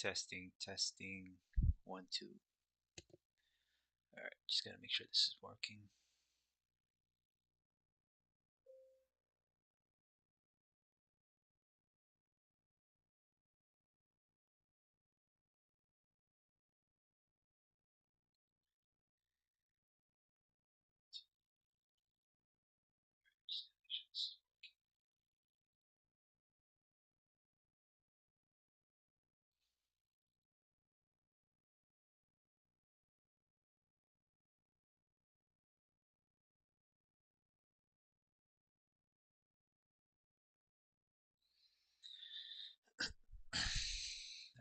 Testing, testing. 1, 2. Alright, just gotta make sure this is working.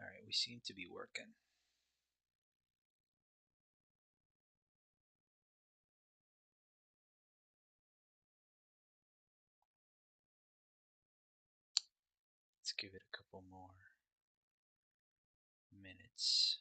Alright, we seem to be working. Let's give it a couple more minutes.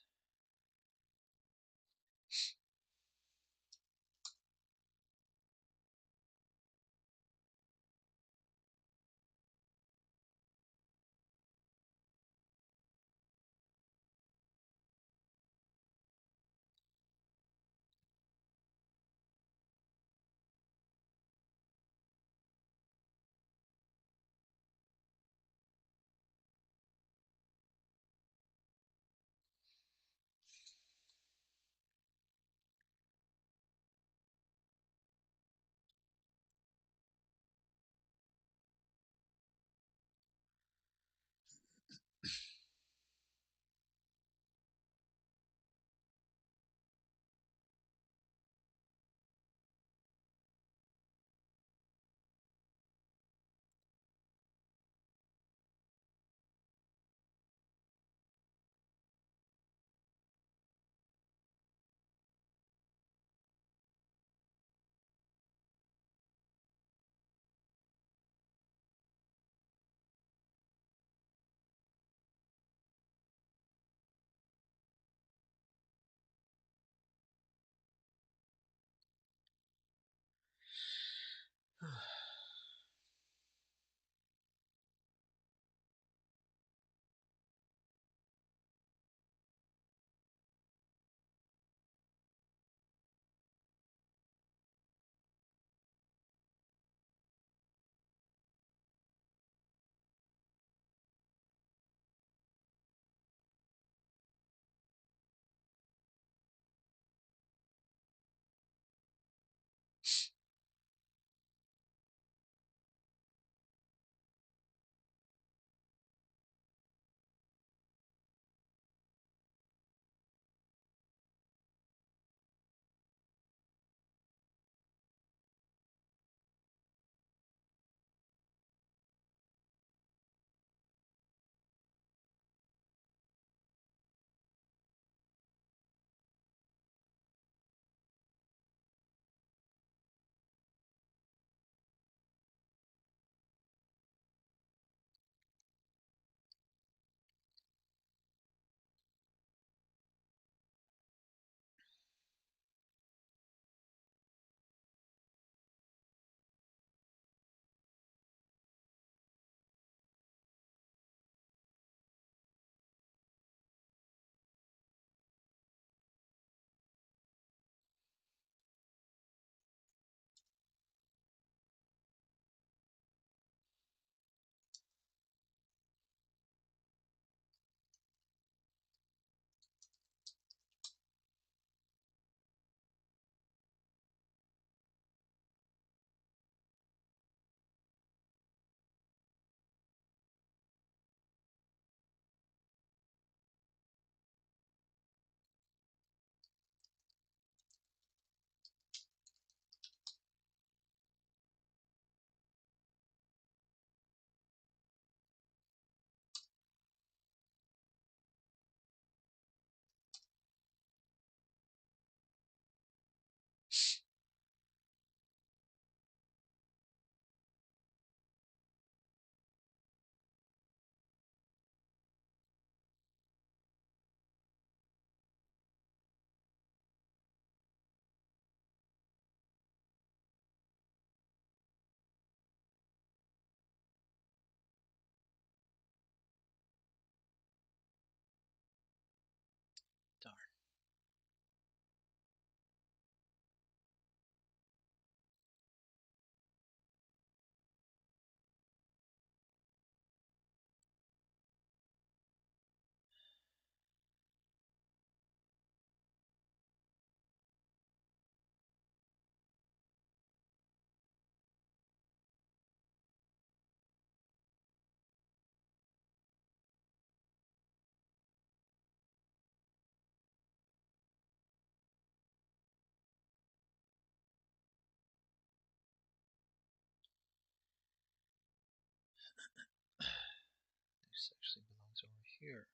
This actually belongs over here.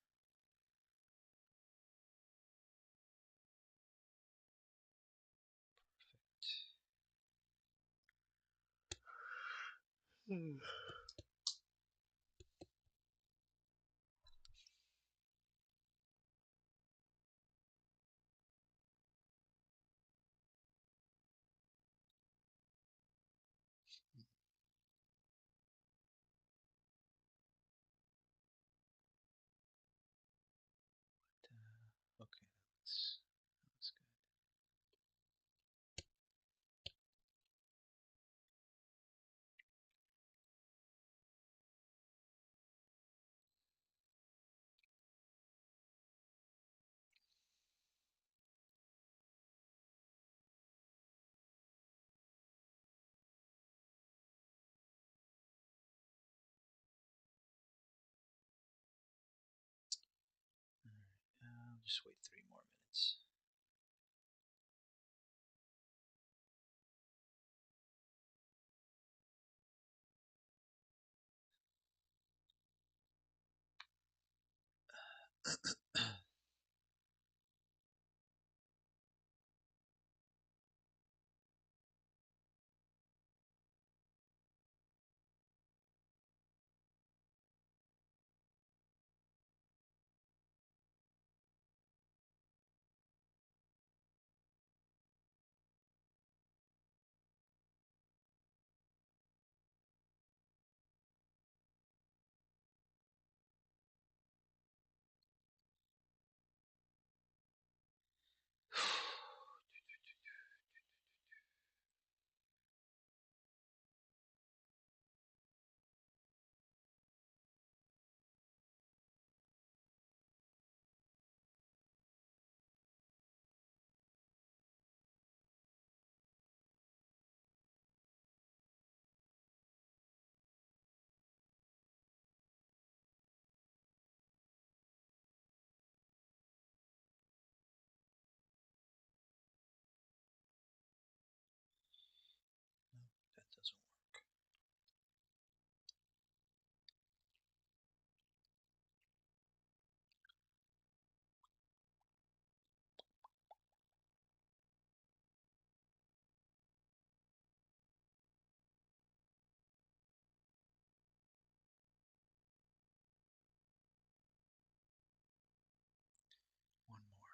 Perfect. Okay, that looks good. Alright, I'll just wait 3 more minutes. No, that doesn't work. One more.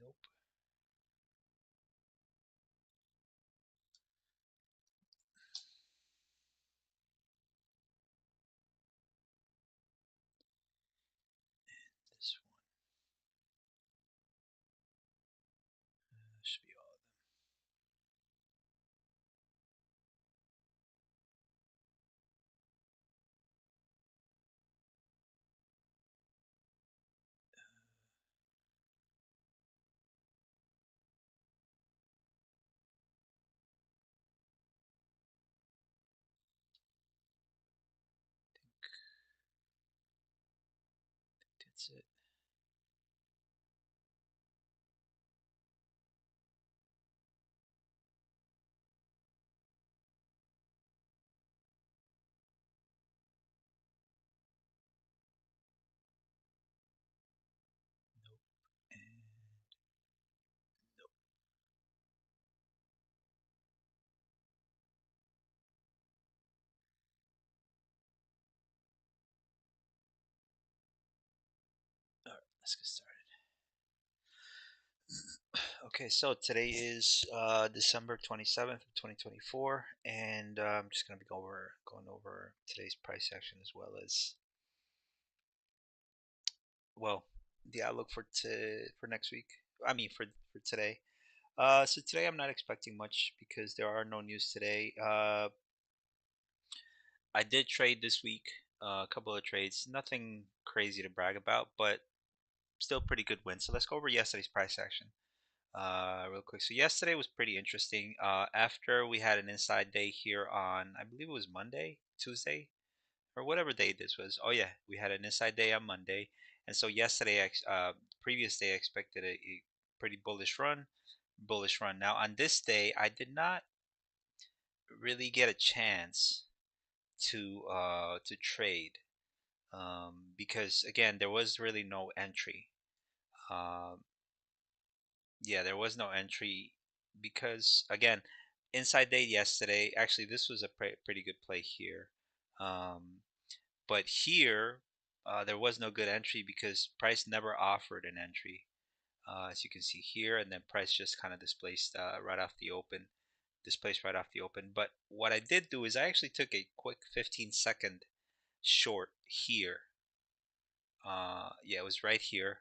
Nope. This one. Should be all of them. That's it. Let's get started. Okay, so today is December 27th, 2024, and I'm just going to be going over today's price action as well as, well, the outlook for next week. I mean, for today. So today I'm not expecting much because there are no news today. I did trade this week, a couple of trades, nothing crazy to brag about, but still pretty good win. So let's go over yesterday's price action. Real quick. So yesterday was pretty interesting. After we had an inside day here on, I believe it was Monday, Tuesday, or whatever day this was. Oh yeah, we had an inside day on Monday, and so yesterday, previous day, I expected a pretty bullish run. Bullish run. Now on this day, I did not really get a chance to trade because again, there was really no entry. Um, Yeah, there was no entry because again, inside day yesterday. Actually, this was a pretty good play here, um, but here there was no good entry because price never offered an entry, as you can see here, and then price just kind of displaced right off the open, displaced right off the open. But what I did do is I actually took a quick 15-second short here. Yeah, it was right here.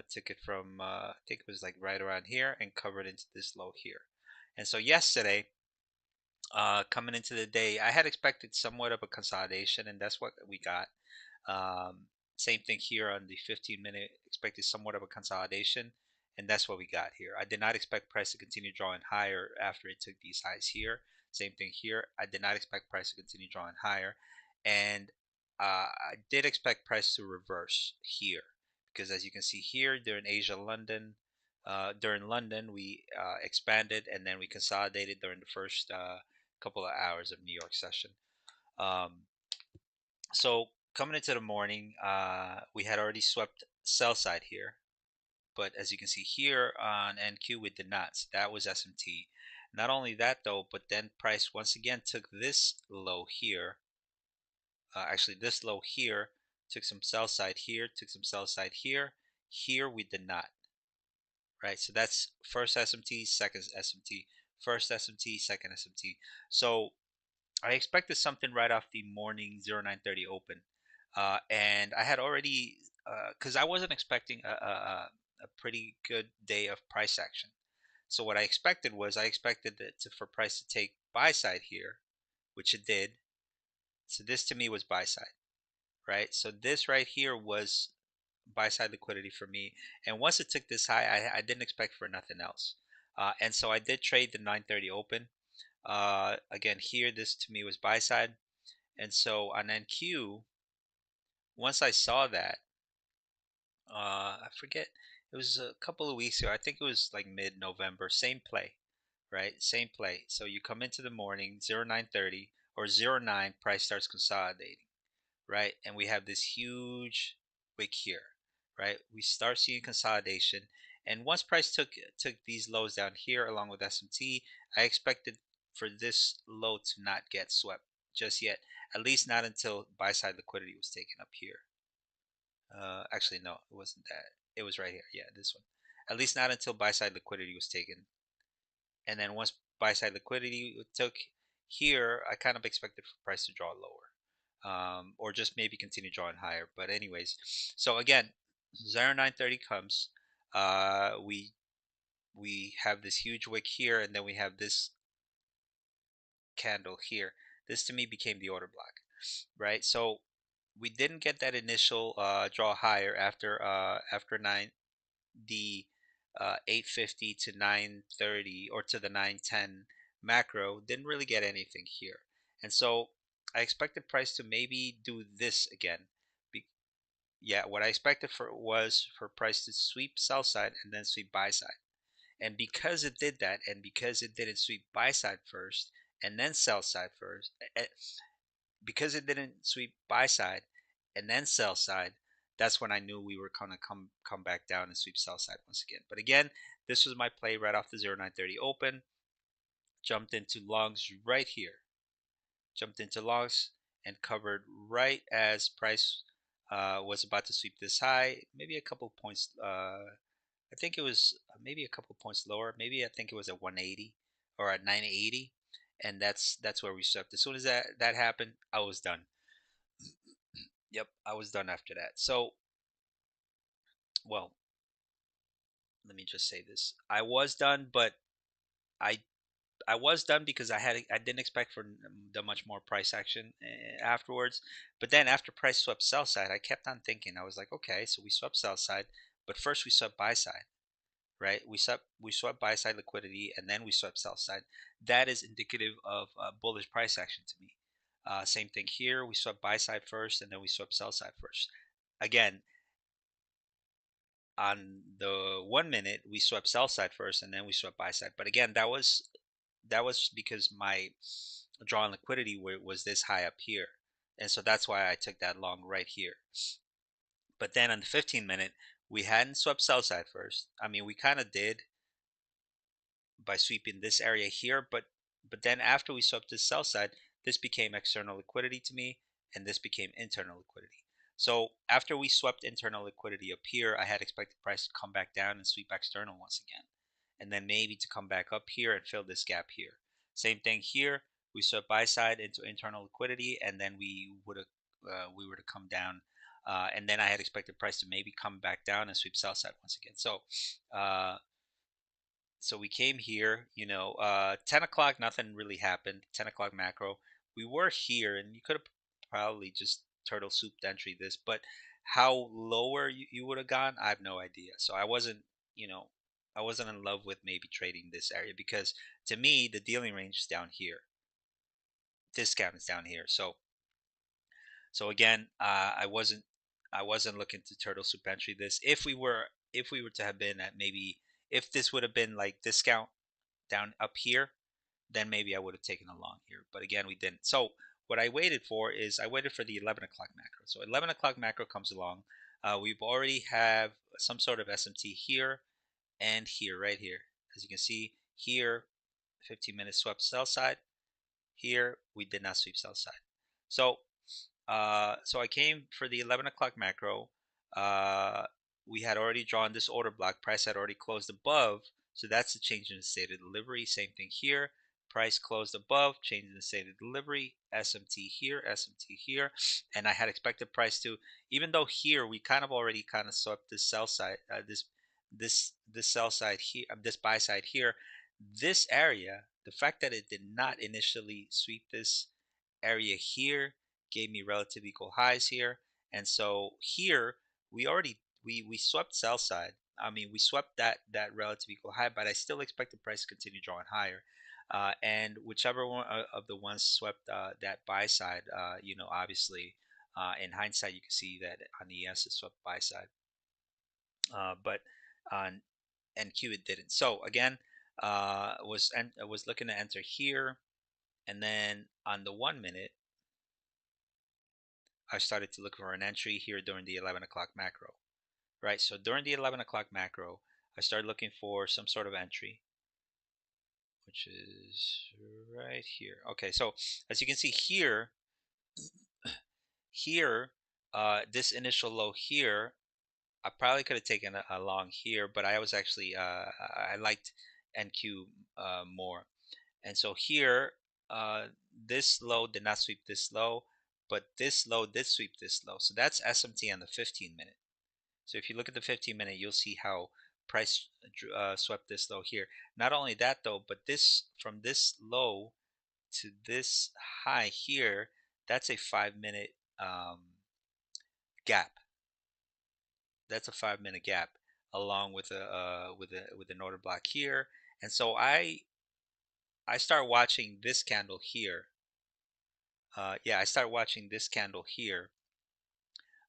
Took it from I think it was like right around here and covered into this low here. And so yesterday, coming into the day, I had expected somewhat of a consolidation, and that's what we got. Um, Same thing here on the 15-minute, expected somewhat of a consolidation, and that's what we got here. I did not expect price to continue drawing higher after it took these highs here. Same thing here. I did not expect price to continue drawing higher, and I did expect price to reverse here because as you can see here during Asia London, during London we expanded and then we consolidated during the first couple of hours of New York session. Um, so coming into the morning, we had already swept sell side here, but as you can see here on NQ, we did not. So that was SMT. Not only that though, but then price once again took this low here. Actually, this low here took some sell side here, took some sell side here. Here we did not. Right, so that's first SMT, second SMT, first SMT, second SMT. So I expected something right off the morning 0930 open, and I had already because I wasn't expecting a pretty good day of price action. So what I expected was I expected for price to take buy side here, which it did. So this to me was buy side, right? So this right here was buy side liquidity for me. And once it took this high, I didn't expect for nothing else. And so I did trade the 930 open. Again, here, this to me was buy side. And so on NQ, once I saw that, I forget, it was a couple of weeks ago. I think it was like mid-November. Same play, right? Same play. So you come into the morning, 0930 or 09, price starts consolidating, right? And we have this huge wick here, right? We start seeing consolidation. And once price took these lows down here along with SMT, I expected for this low to not get swept just yet, at least not until buy side liquidity was taken up here. Actually, no, it wasn't that. It was right here. Yeah, this one. At least not until buy side liquidity was taken. And then once buy side liquidity took here, I kind of expected for price to draw lower, or just maybe continue drawing higher. But anyways, so again, 0930 comes. We have this huge wick here, and then we have this candle here. This to me became the order block, right? So we didn't get that initial draw higher after 9 the 850 to 930 or to the 910 macro. Didn't really get anything here, and so I expected price to maybe do this again. Be Yeah, what I expected for was for price to sweep sell side and then sweep buy side. And because it did that, and because it didn't sweep buy side first and then sell side first, because it didn't sweep buy side and then sell side, that's when I knew we were gonna come back down and sweep sell side once again. But again, this was my play right off the 0930 open. Jumped into longs right here. Jumped into longs and covered right as price was about to sweep this high, maybe a couple points. I think it was maybe a couple points lower. Maybe I think it was at 180 or at 980, and that's where we swept. As soon as that happened, I was done. Yep, I was done after that. So, well, let me just say this: I was done, but I I was done because I didn't expect for the much more price action afterwards. But then after price swept sell side, I kept on thinking. I was like, okay, so we swept sell side, but first we swept buy side, right? We swept buy side liquidity, and then we swept sell side. That is indicative of bullish price action to me. Same thing here. We swept buy side first, and then we swept sell side first. Again, on the 1 minute, we swept sell side first, and then we swept buy side. But again, that was because my drawn liquidity was this high up here, and so that's why I took that long right here. But then on the 15 minute, we hadn't swept sell side first. I mean, we kind of did by sweeping this area here, but then after we swept this sell side, this became external liquidity to me, and this became internal liquidity. So after we swept internal liquidity up here, I had expected price to come back down and sweep external once again, and then maybe to come back up here and fill this gap here. Same thing here. We swept buy side into internal liquidity, and then we were to come down, and then I had expected price to maybe come back down and sweep sell side once again. Uh, so we came here, 10 o'clock, nothing really happened. 10 o'clock macro. We were here, and you could have probably just turtle souped entry this, but how lower you would have gone, I have no idea. So you know, I wasn't in love with maybe trading this area because to me, the dealing range is down here. Discount is down here. So again, I wasn't looking to turtle soup entry this. If we were to have been at maybe if this would have been like discount down up here, then maybe I would have taken a long here. But again, we didn't. So what I waited for is I waited for the 11 o'clock macro. So 11 o'clock macro comes along. We've already have some sort of SMT here and here, right here. As you can see here, 15-minute swept sell side. Here, we did not sweep sell side. So I came for the 11 o'clock macro. Uh, we had already drawn this order block. Price had already closed above. So that's the change in the state of delivery. Same thing here. Price closed above, change in the state of delivery. SMT here, SMT here. And I had expected price to, even though here we kind of already kind of swept this sell side, this sell side here, this buy side here. This area, the fact that it did not initially sweep this area here gave me relative equal highs here, and so here we swept sell side. I mean, we swept that relative equal high, but I still expect the price to continue drawing higher, and whichever one of the ones swept that buy side, obviously, in hindsight you can see that on ES it swept buy side, but on NQ it didn't. So again, was looking to enter here, and then on the 1 minute I started to look for an entry here during the 11 o'clock macro, right? So during the 11 o'clock macro, I started looking for some sort of entry, which is right here. Okay, so as you can see here, this initial low here, I probably could have taken a long here, but I was actually, I liked NQ more. And so here, this low did not sweep this low, but this low did sweep this low. So that's SMT on the 15-minute. So if you look at the 15-minute, you'll see how price swept this low here. Not only that though, but this from this low to this high here, that's a 5-minute gap. That's a 5-minute gap along with an order block here. And so I start watching this candle here. I start watching this candle here.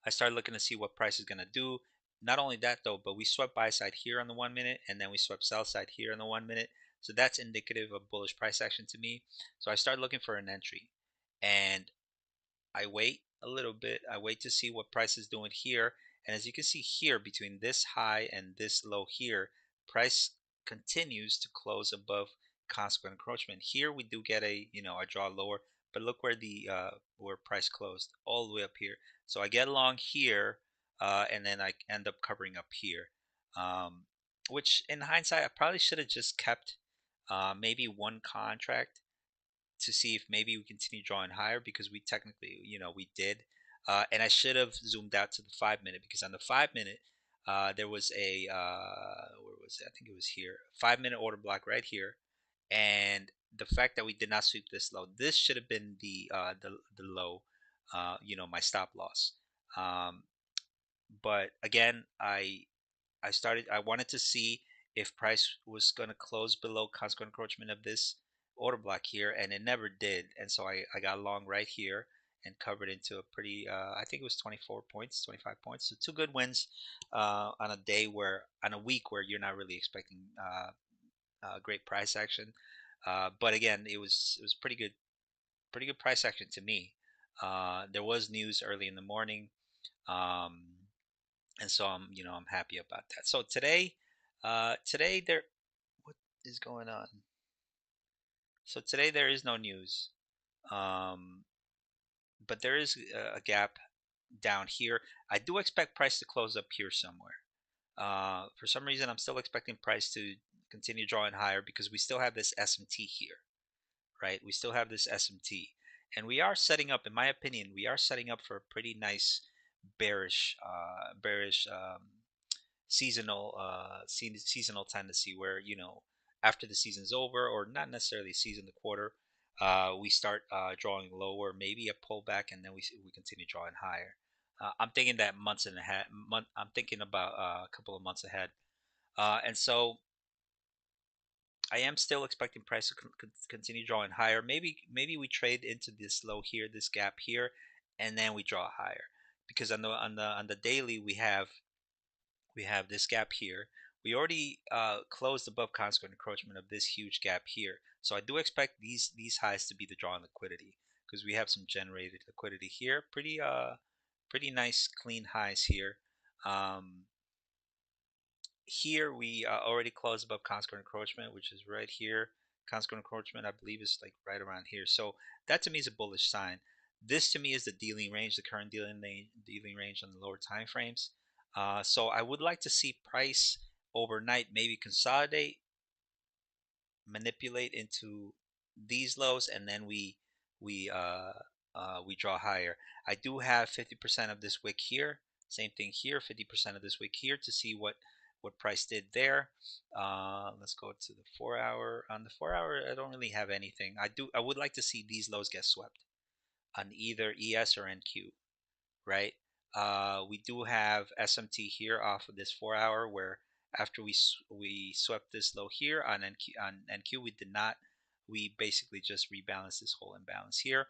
I start looking to see what price is going to do. Not only that though, but we swept buy side here on the 1 minute, and then we swept sell side here on the 1 minute. So that's indicative of bullish price action to me. So I start looking for an entry, and I wait a little bit. I wait to see what price is doing here. And as you can see here, between this high and this low here, price continues to close above consequent encroachment. Here we do get a draw lower, but look where price closed, all the way up here. So I get along here, and then I end up covering up here, um, which in hindsight I probably should have just kept maybe one contract to see if maybe we continue drawing higher, because we technically, we did. And I should have zoomed out to the 5 minute, because on the 5 minute, there was where was it? I think it was here, 5 minute order block right here. And the fact that we did not sweep this low, this should have been the low, my stop loss. Um, but again, I wanted to see if price was going to close below consequent encroachment of this order block here, and it never did. And so I got long right here and covered into a pretty, I think it was 24 points, 25 points. So two good wins on a week where you're not really expecting great price action. But again, it was pretty good price action to me. There was news early in the morning. Um, and so I'm happy about that. So today there, what is going on? So today there is no news, um, but there is a gap down here. I do expect price to close up here somewhere. For some reason, I'm still expecting price to continue drawing higher, because we still have this SMT here, right? We still have this SMT, and we are setting up, in my opinion, we are setting up for a pretty nice bearish seasonal tendency, where after the season's over, or not necessarily season, the quarter, we start drawing lower, maybe a pullback, and then we continue drawing higher. I'm thinking that months and a half month I'm thinking about a couple of months ahead. And so I am still expecting price to continue drawing higher. Maybe we trade into this low here, this gap here, and then we draw higher, because on the daily we have this gap here. We already closed above consequent encroachment of this huge gap here. So I do expect these highs to be the draw on liquidity, because we have some generated liquidity here. Pretty nice clean highs here. Um, Here we already closed above consequent encroachment, which is right here. Consequent encroachment, I believe, is like right around here. So that to me is a bullish sign. This to me is the dealing range, the current dealing range on the lower time frames. So I would like to see price overnight maybe consolidate, manipulate into these lows, and then we draw higher. I do have 50% of this wick here. Same thing here, 50% of this wick here, to see what price did there. Let's go to the 4 hour. On the 4 hour, I don't really have anything. I would like to see these lows get swept on either ES or NQ, right? We do have SMT here off of this 4 hour, where after we swept this low here on NQ, we did not. We basically just rebalanced this whole imbalance here.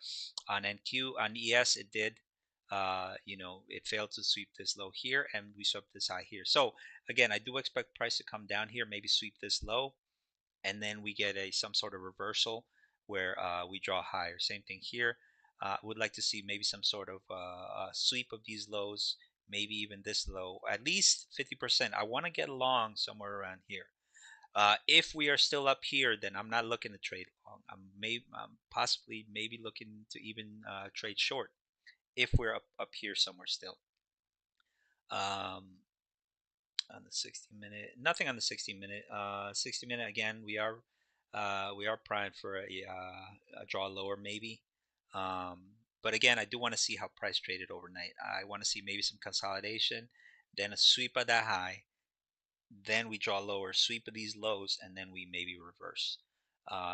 On NQ, on ES, it did. It failed to sweep this low here, and we swept this high here. So again, I do expect price to come down here, maybe sweep this low, and then we get some sort of reversal where we draw higher. Same thing here. Would like to see maybe some sort of sweep of these lows, maybe even this low, at least 50%. I want to get long somewhere around here. If we are still up here, then I'm not looking to trade long. I'm possibly maybe looking to even trade short if we're up here somewhere still. On the 60 minute, nothing on the 60 minute. 60 minute, again, we are primed for a draw lower maybe. But again, I do want to see how price traded overnight. I want to see maybe some consolidation, then a sweep of that high, then we draw lower, sweep of these lows, and then we maybe reverse.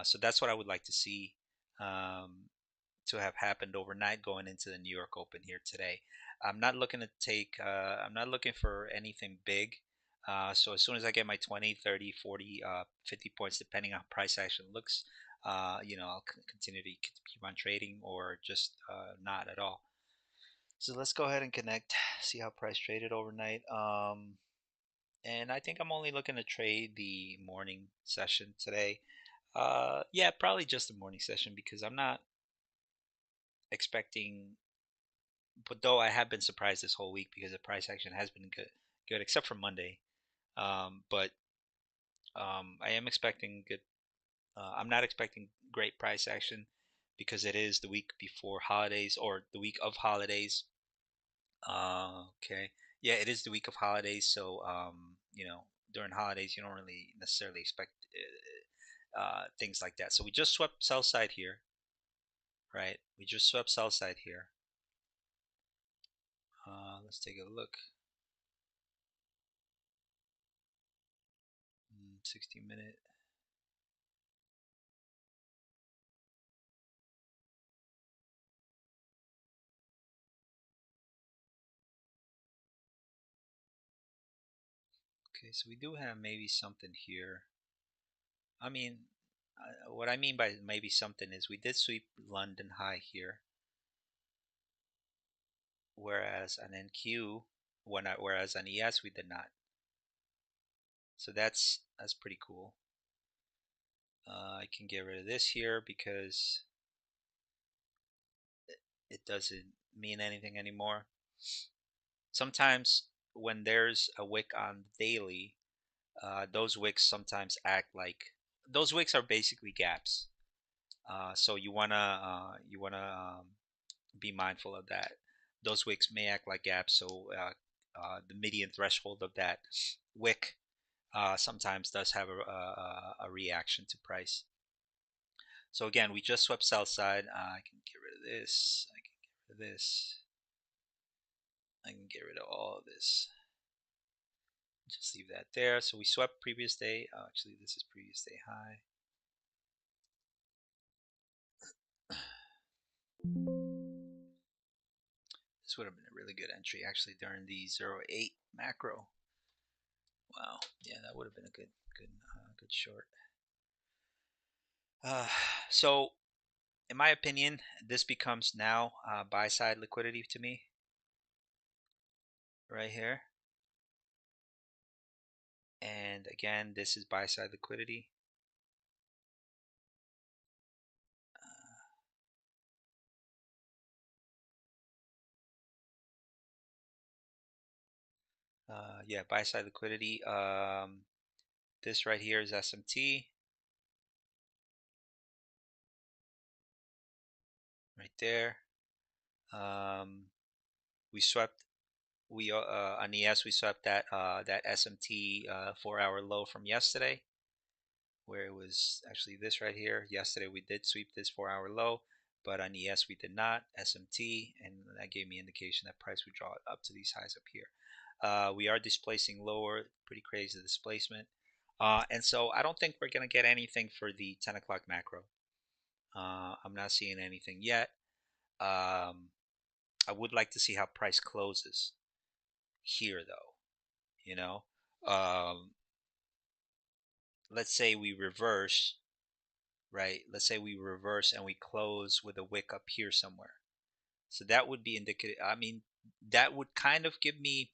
So that's what I would like to see. To have happened overnight going into the New York Open here today. I'm not looking for anything big. So as soon as I get my 20, 30, 40, 50 points, depending on how price action looks, I'll continue to keep on trading, or just not at all. So let's go ahead and connect, see how price traded overnight. And I think I'm only looking to trade the morning session today. Yeah, probably just the morning session, because I'm not expecting, but though I have been surprised this whole week, because the price action has been good except for Monday. But I am expecting good. I'm not expecting great price action, because it is the week before holidays or the week of holidays. Okay. Yeah, it is the week of holidays, so during holidays you don't really necessarily expect things like that. So we just swept sell side here, right? We just swept sell side here. Let's take a look. 60-minute. Okay, so we do have maybe something here. I mean, what I mean by maybe something is we did sweep London high here, whereas on NQ, whereas on ES we did not. So that's pretty cool. I can get rid of this here because it doesn't mean anything anymore. Sometimes when there's a wick on daily, those wicks sometimes act like those wicks are basically gaps. So you wanna be mindful of that. Those wicks may act like gaps, so the median threshold of that wick sometimes does have a reaction to price. So again, we just swept sell side. I can get rid of this. I can get rid of this. I can get rid of all of this. Just leave that there. So we swept previous day. Actually, this is previous day high. This would have been a really good entry actually during the 08 macro. Wow, yeah, that would have been a good short. Uh, so, in my opinion, this becomes now buy side liquidity to me right here. And again, this is buy side liquidity. Yeah, buy side liquidity. This right here is SMT right there. Um, we swept on ES we swept that SMT 4-hour low from yesterday, where it was actually this right here. Yesterday we did sweep this 4-hour low, but on ES we did not. SMT, and that gave me indication that price would draw it up to these highs up here. We are displacing lower, pretty crazy displacement. And so I don't think we're going to get anything for the 10 o'clock macro. I'm not seeing anything yet. I would like to see how price closes here, though. You know, um, let's say we reverse, right? Let's say we reverse and we close with a wick up here somewhere. So that would be indicative. I mean, that would kind of give me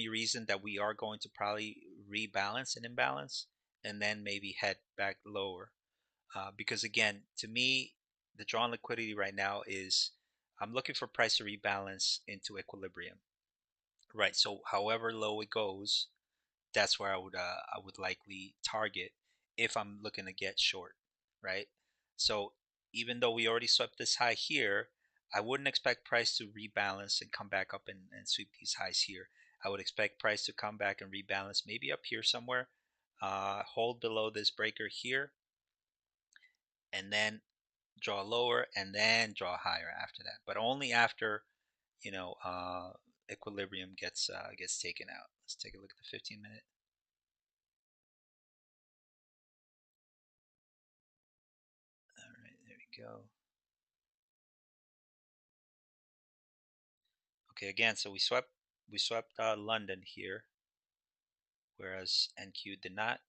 reason that we are going to probably rebalance and imbalance, and then maybe head back lower. Because again, to me, the drawn liquidity right now is I'm looking for price to rebalance into equilibrium. Right. So however low it goes, that's where I would likely target if I'm looking to get short, right? So even though we already swept this high here, I wouldn't expect price to rebalance and come back up and sweep these highs here. I would expect price to come back and rebalance maybe up here somewhere, hold below this breaker here, and then draw lower and then draw higher after that. But only after you know equilibrium gets taken out. Let's take a look at the 15-minute. All right, there we go. Okay, again, so we swept London here, whereas NQ did not.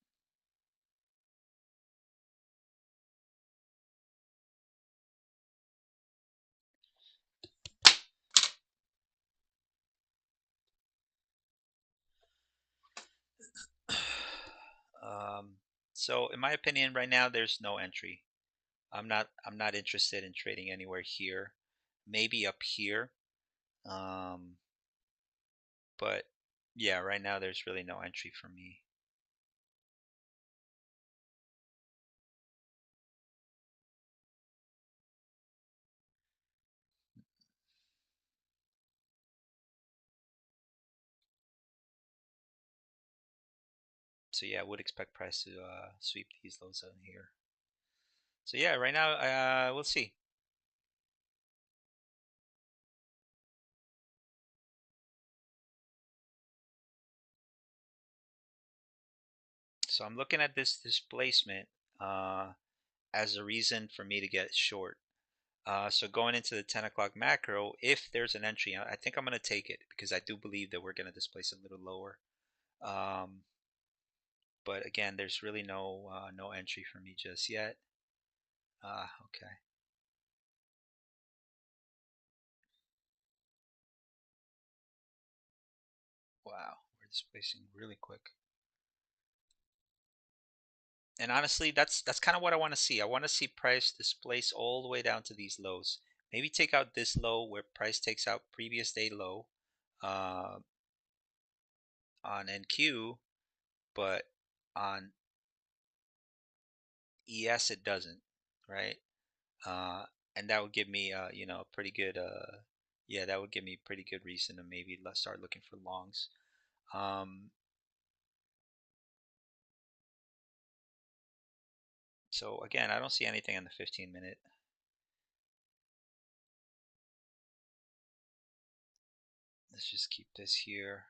Um, so in my opinion, right now there's no entry. I'm not interested in trading anywhere here. Maybe up here. Um, but yeah, right now there's really no entry for me. So yeah, I would expect price to sweep these lows out here. So yeah, right now we'll see. So I'm looking at this displacement uh, as a reason for me to get short. So going into the 10 o'clock macro, if there's an entry, I think I'm going to take it because I do believe that we're going to displace a little lower. Um, but again, there's really no entry for me just yet. Okay. Wow, we're displacing really quick. And honestly, that's kind of what I want to see. I want to see price displace all the way down to these lows. Maybe take out this low where price takes out previous day low uh, on NQ, but on ES it doesn't, right? Uh, and that would give me, a pretty good, yeah, that would give me a pretty good reason to maybe let's start looking for longs. Um, so again, I don't see anything on the 15 minute. Let's just keep this here.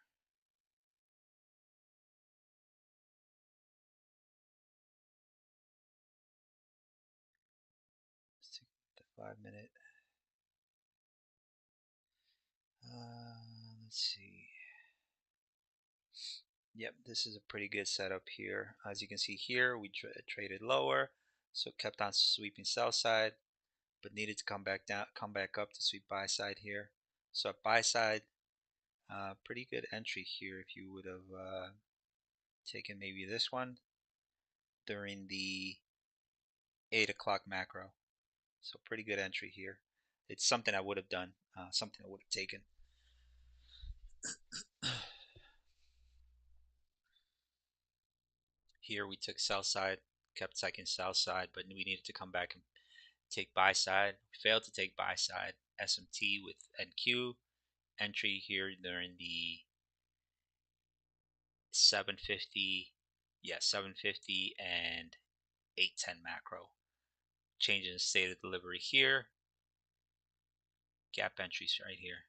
Let's take the 5 minute. Let's see. Yep, this is a pretty good setup here. As you can see here, we traded lower, so kept on sweeping sell side, but needed to come back down, come back up to sweep buy side here. So at buy side, pretty good entry here if you would have taken maybe this one during the 8 o'clock macro. So pretty good entry here. It's something I would have done, something I would have taken. Here we took sell side, kept taking sell side, but we needed to come back and take buy side. We failed to take buy side. SMT with NQ entry here during the 750, yeah, 750 and 810 macro. Changing the state of delivery here. Gap entries right here.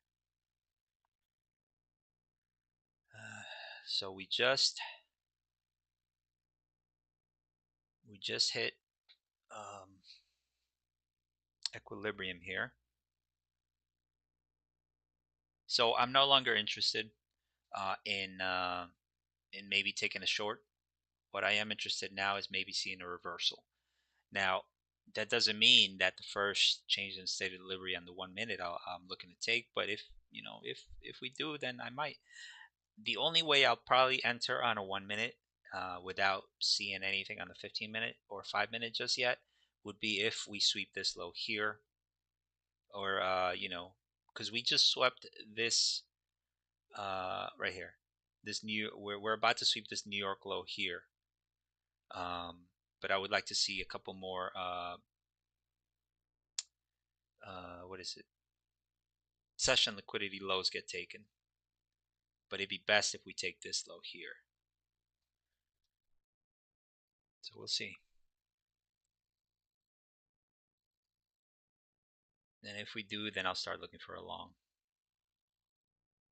So we just hit equilibrium here. So I'm no longer interested in maybe taking a short. What I am interested now is maybe seeing a reversal. Now, that doesn't mean that the first change in state of delivery on the 1 minute I'm looking to take, but if we do, then I might. The only way I'll probably enter on a 1 minute without seeing anything on the 15 minute or 5 minute just yet would be if we sweep this low here, or because we just swept this right here. This we're about to sweep this New York low here. But I would like to see a couple more. What is it? Session liquidity lows get taken, but it'd be best if we take this low here. So we'll see. And if we do, then I'll start looking for a long.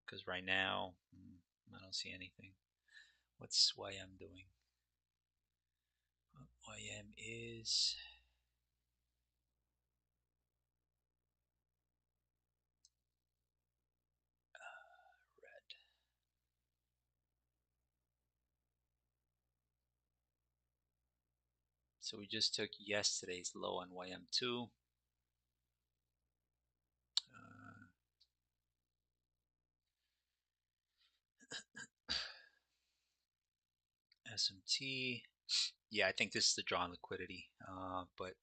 Because right now, I don't see anything. What's YM doing? YM is red. So we just took yesterday's low on YM2. SMT. Yeah, I think this is the drawn liquidity, but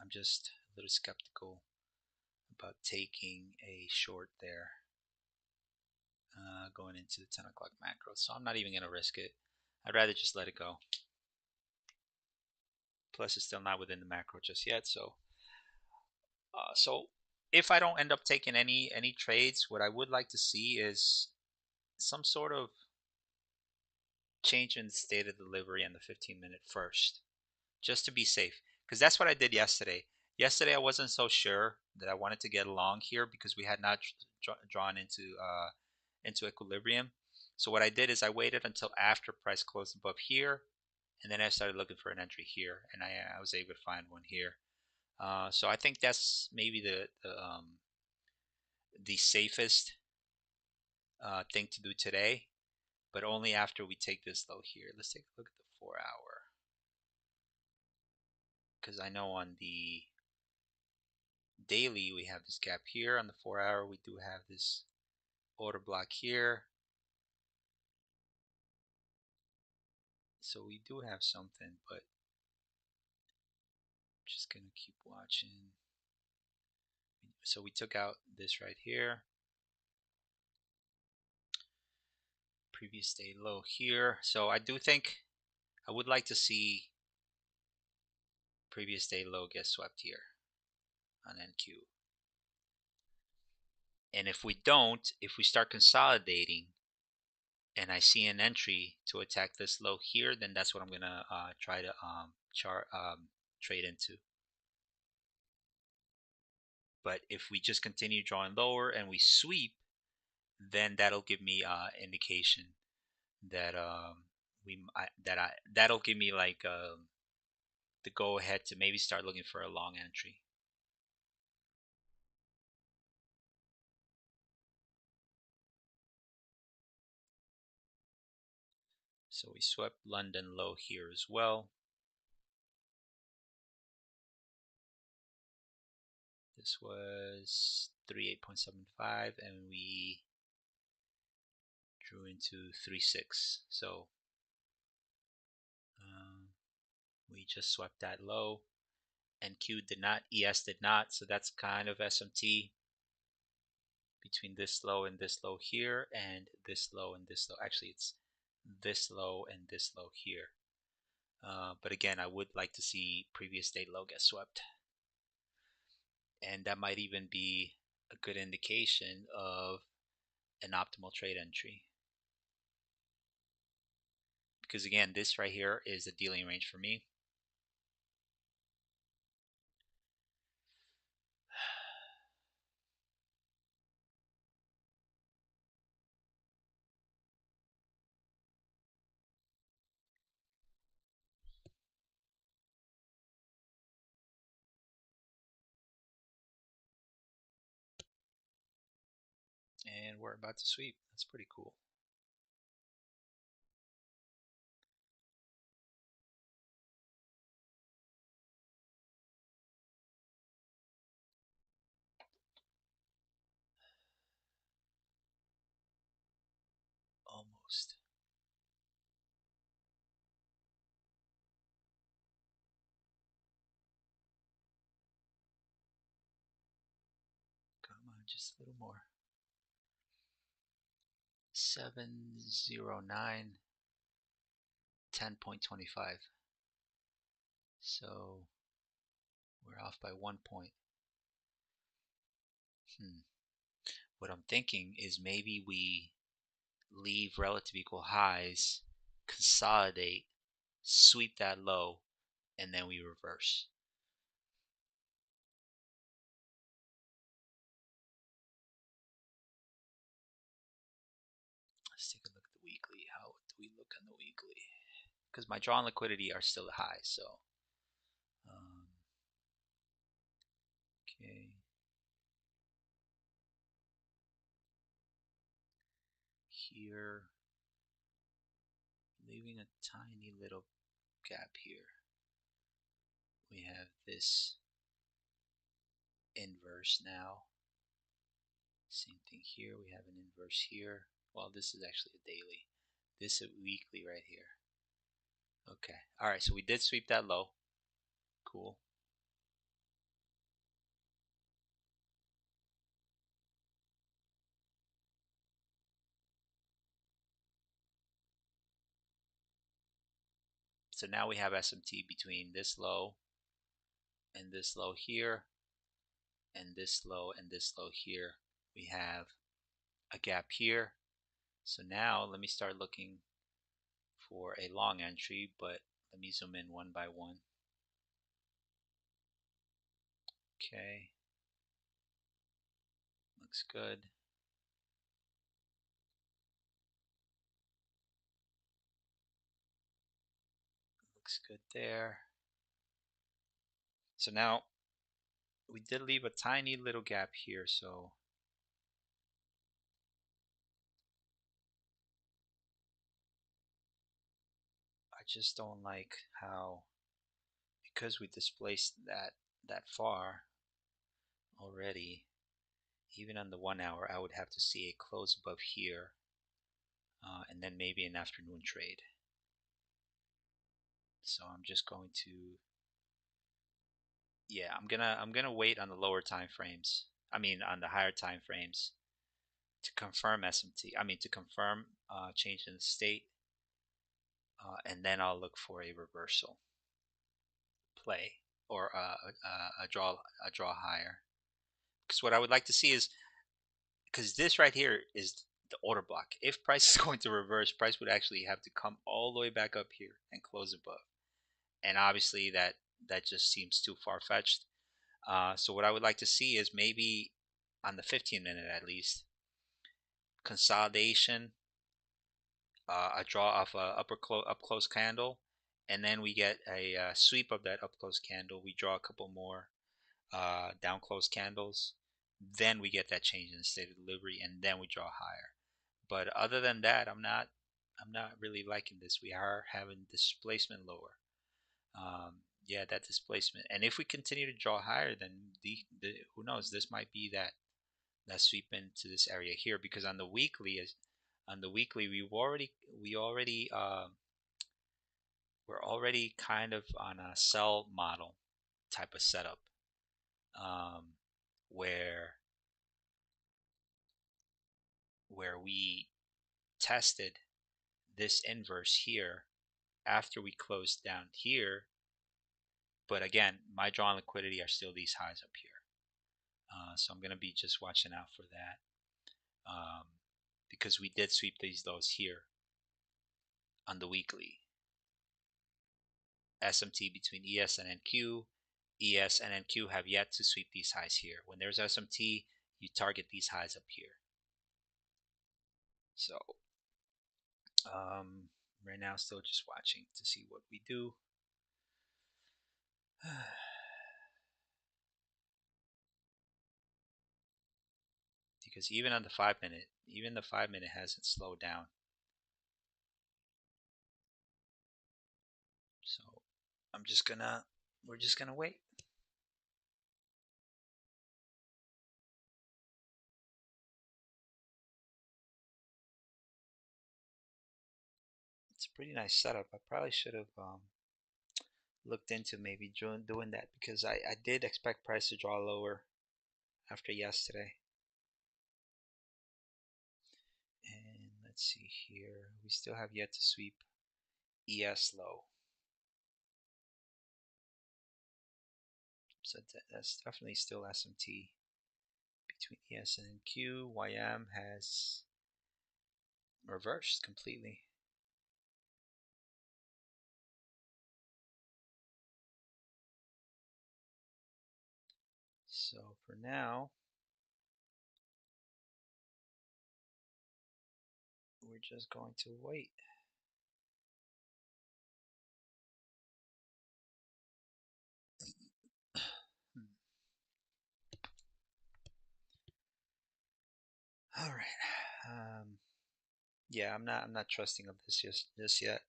I'm just a little skeptical about taking a short there going into the 10 o'clock macro. So I'm not even going to risk it. I'd rather just let it go. Plus, it's still not within the macro just yet. So if I don't end up taking any trades, what I would like to see is some sort of change in the state of delivery and the 15-minute first, just to be safe. Because that's what I did yesterday. Yesterday I wasn't so sure that I wanted to get along here because we had not drawn into equilibrium. So what I did is I waited until after price closed above here, and then I started looking for an entry here, and I was able to find one here. So I think that's maybe the safest thing to do today, but only after we take this low here. Let's take a look at the 4 hour, because I know on the daily we have this gap here. On the 4 hour we do have this order block here, so we do have something, but just gonna keep watching. So we took out this right here, previous day low here. So I do think I would like to see previous day low get swept here on NQ. And if we don't, if we start consolidating and I see an entry to attack this low here, then that's what I'm gonna try to trade into. But if we just continue drawing lower and we sweep, then that'll give me indication that that'll give me like the go ahead to maybe start looking for a long entry. So we swept London low here as well. This was 38.75 and we drew into 3.6. So we just swept that low, and Q did not, ES did not, so that's kind of SMT between this low and this low here, and this low and this low. Actually, it's this low and this low here. But again, I would like to see previous day low get swept, and that might even be a good indication of an optimal trade entry. Because again, this right here is the dealing range for me. And we're about to sweep. That's pretty cool. Almost. Come on, just a little more. 709, 10.25. So we're off by 1 point. What I'm thinking is maybe we leave relative equal highs, consolidate, sweep that low, and then we reverse. Let's take a look at the weekly. How do we look on the weekly? Because my draw and liquidity are still high, so okay. Here, leaving a tiny little gap here. We have this inverse now. Same thing here. We have an inverse here. Well, this is actually a daily. This is a weekly right here. Okay. All right. So we did sweep that low. Cool. So now we have SMT between this low and this low here, and this low and this low here. We have a gap here. So now let me start looking for a long entry, but let me zoom in one by one. Okay, looks good. Looks good there. So now we did leave a tiny little gap here, so I just don't like how, because we displaced that far already, even on the 1 hour, I would have to see a close above here, and then maybe an afternoon trade. So I'm just going to, yeah, I'm gonna wait on the lower time frames. I mean, on the higher time frames to confirm SMT. I mean, to confirm change in the state, and then I'll look for a reversal play or a draw higher. Because what I would like to see is, because this right here is the order block. If price is going to reverse, price would actually have to come all the way back up here and close above. And obviously that just seems too far-fetched. So what I would like to see is maybe on the 15-minute at least, consolidation, a draw off a up close candle, and then we get a sweep of that up close candle. We draw a couple more down close candles, then we get that change in the state of delivery, and then we draw higher. But other than that, I'm not really liking this. We are having displacement lower. Yeah, that displacement, and if we continue to draw higher, then the who knows, this might be that sweep into this area here, because on the weekly we're already kind of on a sell model type of setup, um, where we tested this inverse here after we closed down here. But again, my draw and liquidity are still these highs up here. So I'm going to be just watching out for that, because we did sweep these lows here on the weekly. SMT between ES and NQ. ES and NQ have yet to sweep these highs here. When there's SMT, you target these highs up here. So right now, still just watching to see what we do. Because even on the 5-minute, even the 5-minute hasn't slowed down. So we're just gonna wait. It's a pretty nice setup. I probably should have looked into maybe doing that, because I did expect price to draw lower after yesterday. And let's see here. We still have yet to sweep ES low. So that's definitely still SMT between ES and NQ. YM has reversed completely. So for now, we're just going to wait. All right. Yeah, I'm not trusting of this just yet.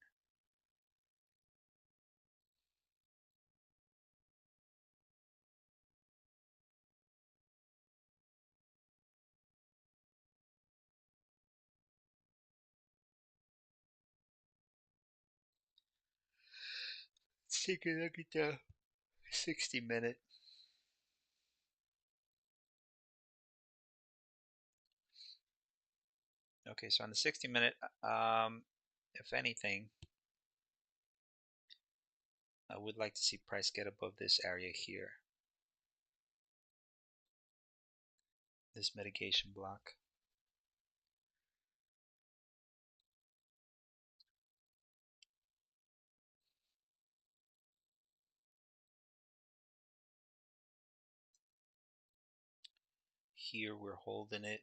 Let's take a look at the 60-minute. Okay, so on the 60-minute, if anything, I would like to see price get above this area here, this mitigation block. here we're holding it.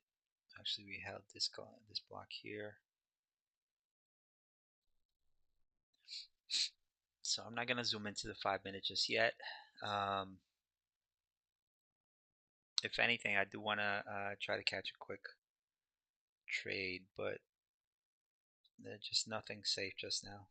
Actually, we held this block here. So I'm not gonna zoom into the 5 minute just yet. Um, if anything, I do want to try to catch a quick trade, but there's just nothing safe just now.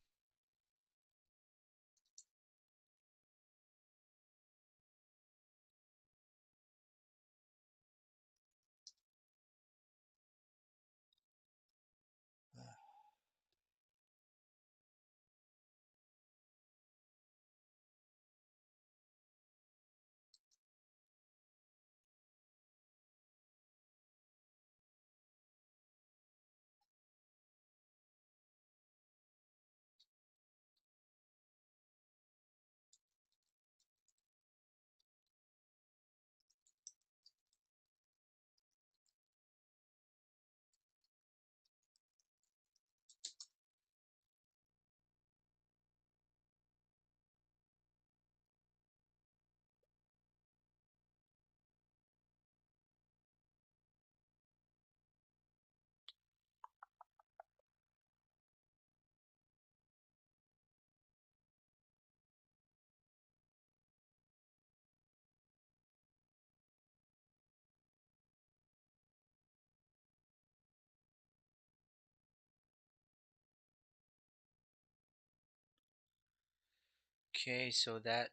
Okay, so that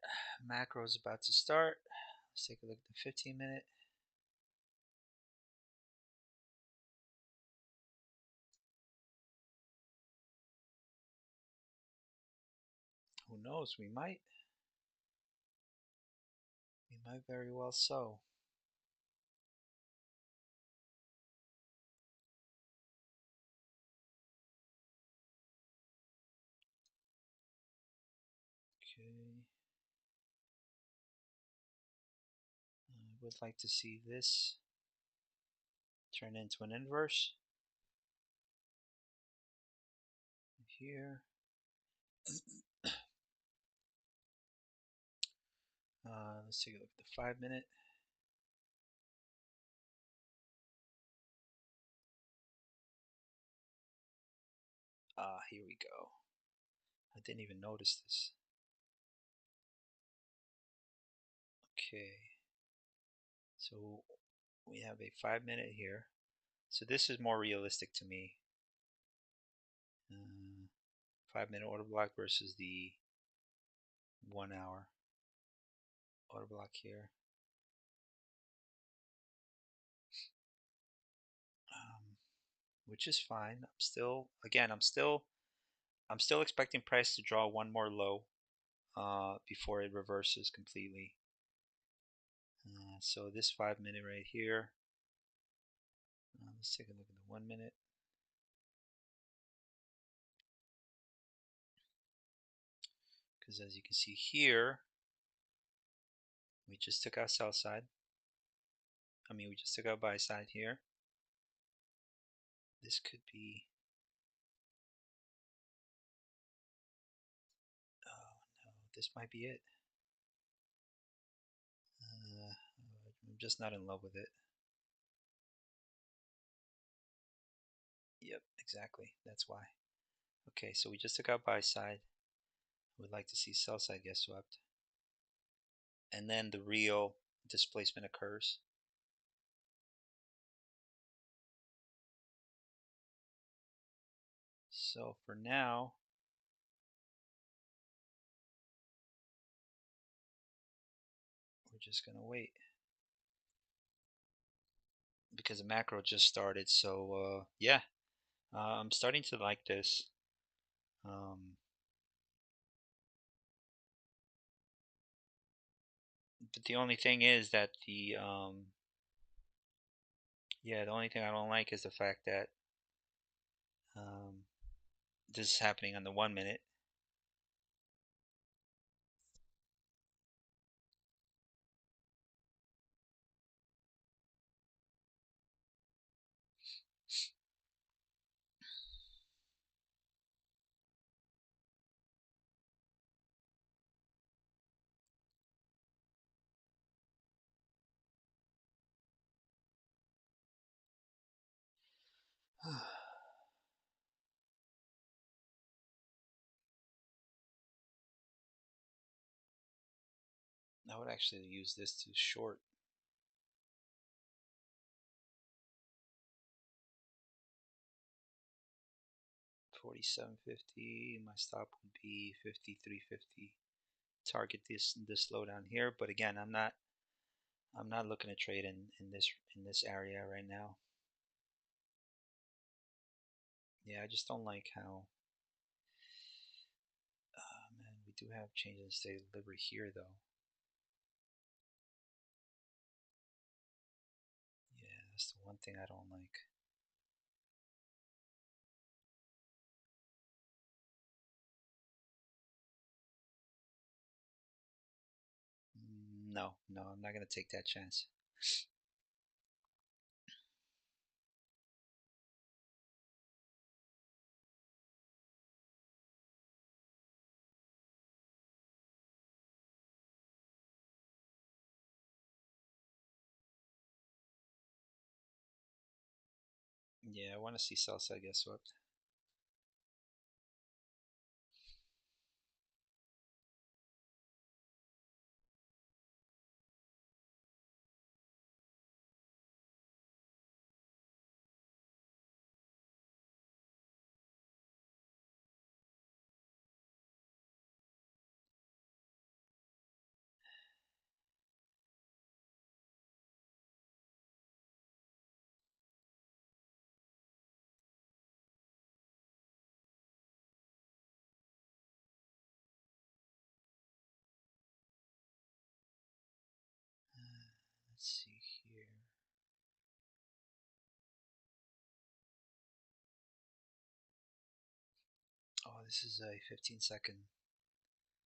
macro is about to start. Let's take a look at the 15 minute. Who knows? We might very well so. Okay. I would like to see this turn into an inverse here. Let's take a look at the 5 minute. Here we go. I didn't even notice this. Okay, so we have a 5 minute here. So this is more realistic to me. 5 minute order block versus the 1 hour order block here. Which is fine. I'm still expecting price to draw one more low before it reverses completely. So this 5 minute right here. Let's take a look at the 1 minute. Because as you can see here, we just took out sell side. We just took out buy side here. This could be, oh no, this might be it. I'm just not in love with it. Yep, exactly. That's why. Okay, so we just took out buy side. We'd like to see sell side get swept. And then the real displacement occurs. So for now, we're just going to wait. Because the macro just started. So yeah, I'm starting to like this. But the only thing is that the only thing I don't like is the fact that this is happening on the 1 minute. would actually use this to short. 47.50. My stop would be 53.50. Target this slowdown here, but again, I'm not looking to trade in this area right now. Yeah, I just don't like how. Man, we do have change in state of delivery here though. Yeah, that's the one thing I don't like. No, no, I'm not gonna take that chance. Yeah, I want to see sell side get swept. Let's see here. Oh, this is a 15-second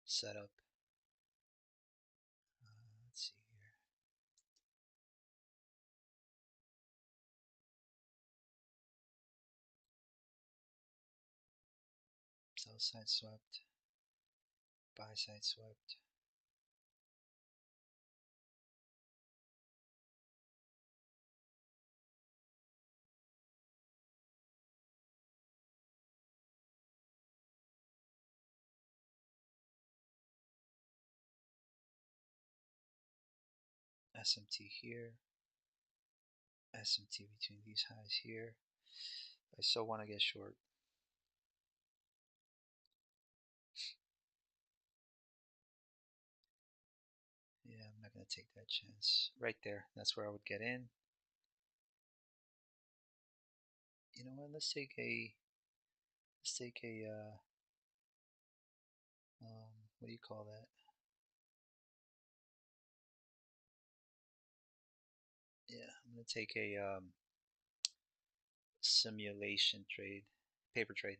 setup. Let's see here. Sell side swept. Buy side swept. SMT here. SMT between these highs here. I still want to get short. Yeah, I'm not going to take that chance. Right there, that's where I would get in. You know what? Let's take a what do you call that? Yeah, I'm going to take a simulation trade, paper trade.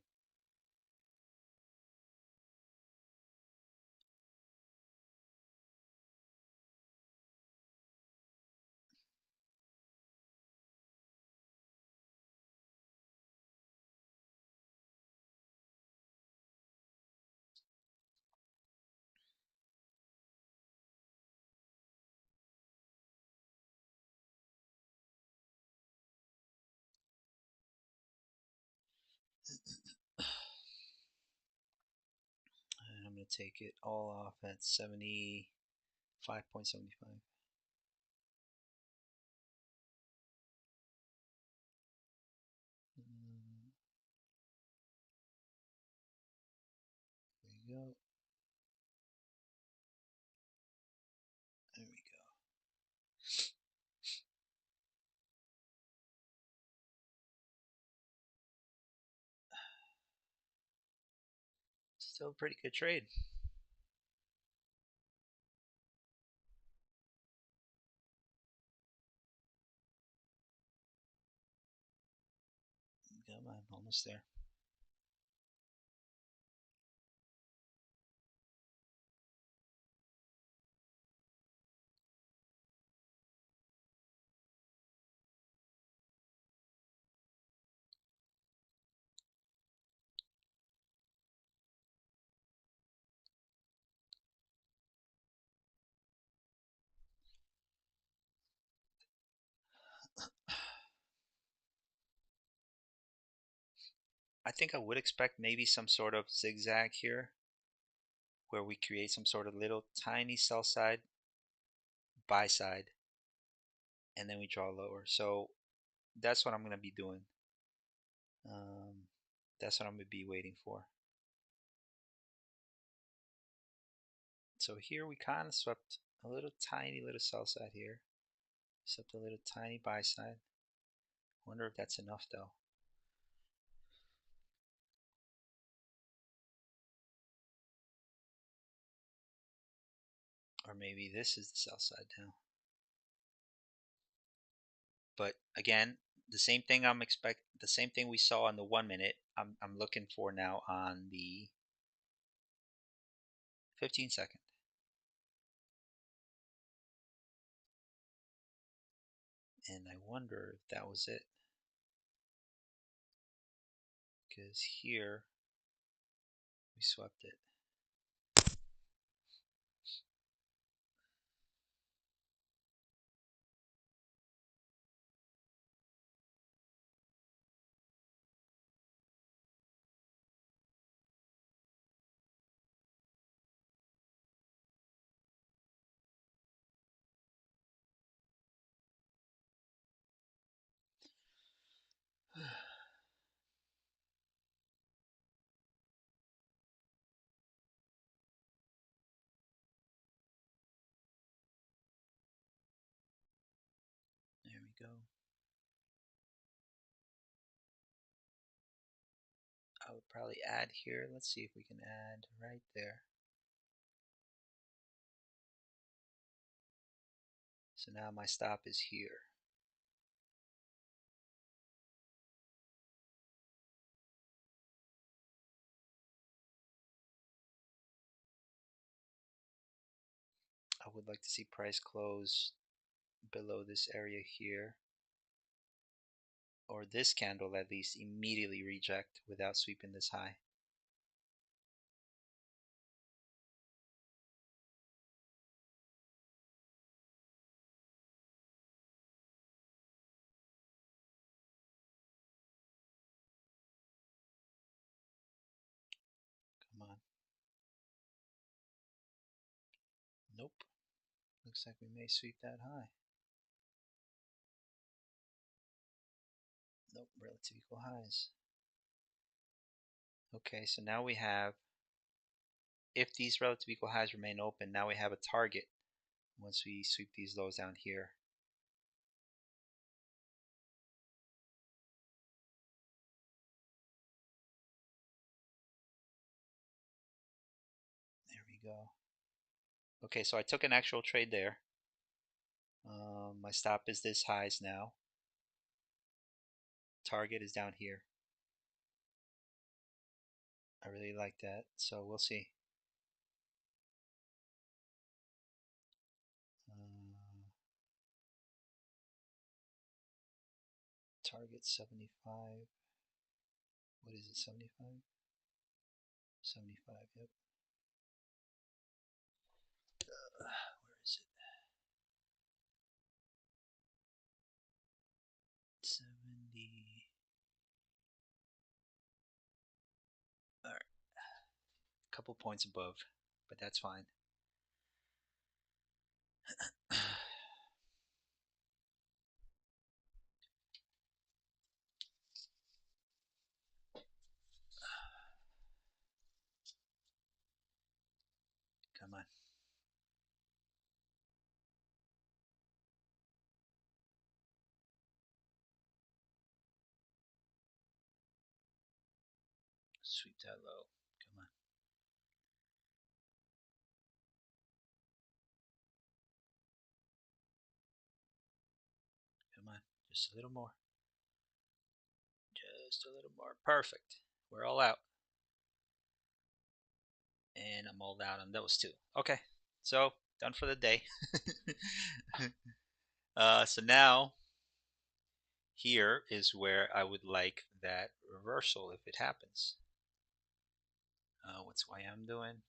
And I'm going to take it all off at 75.75. There you go. There we go. Still a pretty good trade. Come on, almost there. I think I would expect maybe some sort of zigzag here where we create some sort of little tiny sell side buy side, and then we draw lower. So that's what I'm going to be doing. Um, that's what I'm going to be waiting for. So here we kind of swept a little tiny little sell side here. Swept a little tiny buy side. Wonder if that's enough though. Or maybe this is the sell side now. But again, the same thing the same thing we saw on the 1 minute, I'm looking for now on the 15-second. And I wonder if that was it. Because here we swept it. There we go. I would probably add here. Let's see if we can add right there. So now my stop is here. I would like to see price close below this area here, or this candle at least immediately reject without sweeping this high. Come on. Nope. Looks like we may sweep that high. Nope, relative equal highs. Okay, so now we have, if these relative equal highs remain open, now we have a target once we sweep these lows down here. There we go. Okay, so I took an actual trade there. My stop is this highs now. Target is down here. I really like that, so we'll see. Target 75. What is it, 75? 75, yep. Where is it? 70. Alright. A couple points above, but that's fine. Come on. Sweep that low. Come on. Come on. Just a little more. Just a little more. Perfect. We're all out. And I'm all out on those two. Okay. So, done for the day. So now, here is where I would like that reversal if it happens. What's YM doing?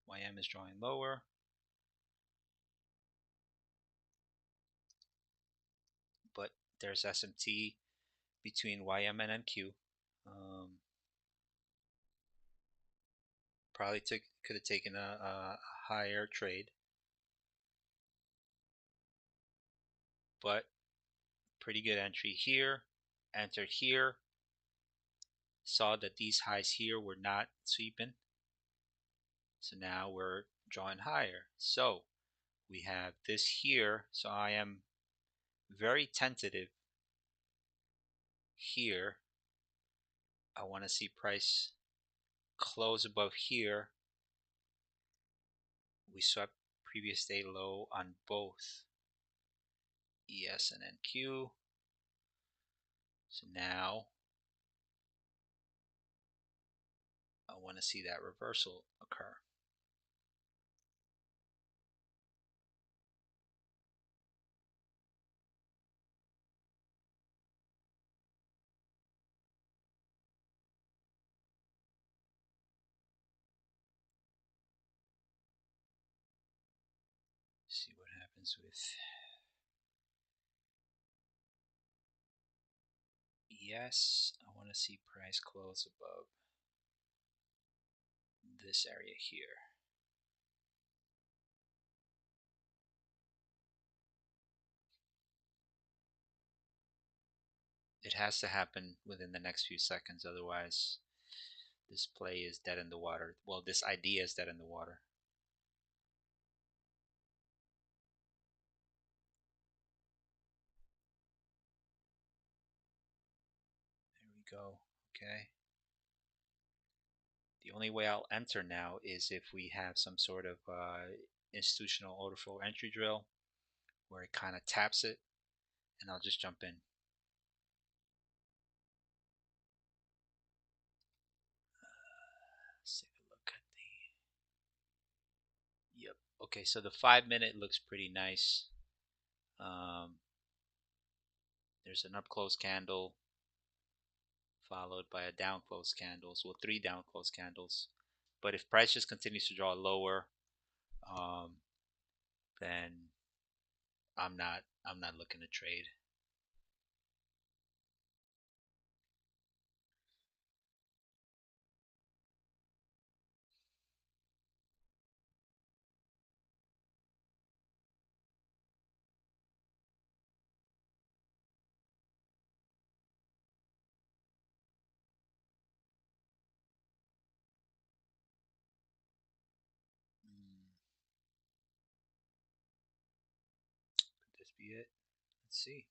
YM is drawing lower. But there's SMT between YM and NQ. Probably could have taken a higher trade. but pretty good entry here. Entered here. Saw that these highs here were not sweeping. So now we're drawing higher. So we have this here. So I am very tentative here. I want to see price close above here. We swept previous day low on both ES and NQ. So now I want to see that reversal occur. See what happens with ES. I want to see price close above this area here. It has to happen within the next few seconds, otherwise this play is dead in the water. Well, this idea is dead in the water. There we go. Okay. The only way I'll enter now is if we have some sort of institutional order flow entry drill where it kind of taps it, and I'll just jump in. Let's take a look at the. Yep. Okay, so the 5-minute looks pretty nice. There's an up close candle followed by a down close candles, well, 3 down close candles. But if price just continues to draw lower, then I'm not looking to trade. Could this be it? Let's see.